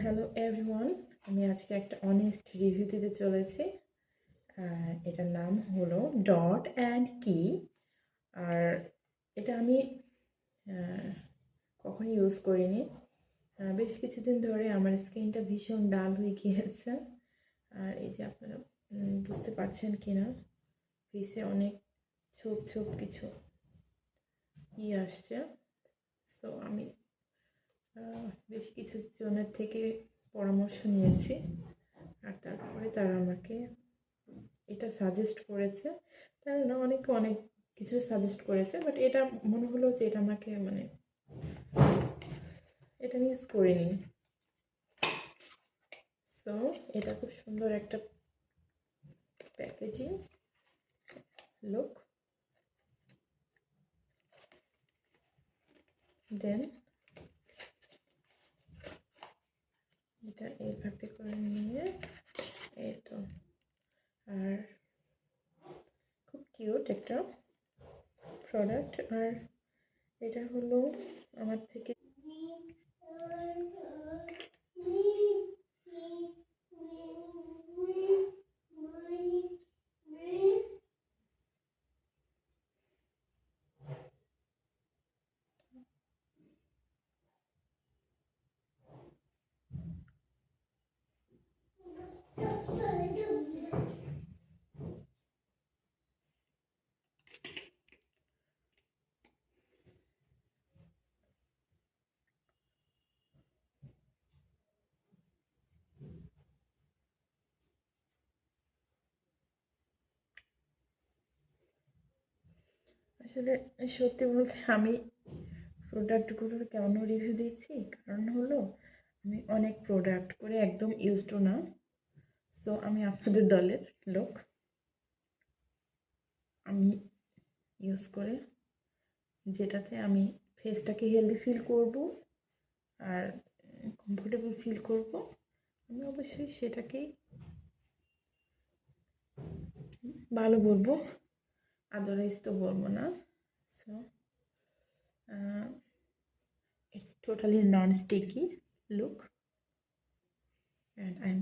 Hello everyone, আমি আজকে একটা অনেস্ট রিভিউ দিতে চলেছি। এটার নাম হলো ডট অ্যান্ড কি। আর এটা আমি কখনো ইউজ করিনি। বেশ কিছুদিন ধরে আমার স্কিনটা ভীষণ ডাল হয়ে গিয়েছে। আর এই যে আপনারা বুঝতে পারছেন কি না, ফেসে অনেক ছোপ ছোপ কিছু আসছে। সো আমি বেশ কিছু জনের থেকে পরামর্শ নিয়েছি, আর তারপরে তারা আমাকে এটা সাজেস্ট করেছে। তারা না অনেকে অনেক কিছু সাজেস্ট করেছে, বাট এটা মনে হলো যে এটা আমাকে এটা আমি ইউজ করিনি। সো এটা খুব সুন্দর একটা প্যাকেজিং লুক। দেন এটা এইভাবে করে নিয়ে এই তো। আর খুব কিউট একটা প্রোডাক্ট। আর এটা হলো আমার থেকে আসলে সত্যি বলতে আমি প্রোডাক্টগুলোর কেন রিভিউ দিচ্ছি, কারণ হলো আমি অনেক প্রোডাক্ট করে একদম ইউজড না। সো আমি আপনাদের দলের লোক। আমি ইউজ করে যেটাতে আমি ফেসটাকে হেলদি ফিল করব আর কমফোর্টেবল ফিল করব, আমি অবশ্যই সেটাকেই ভালো বলবো, আদারওয়াইজ তো বলবো না। So it's totally non-sticky look and I'm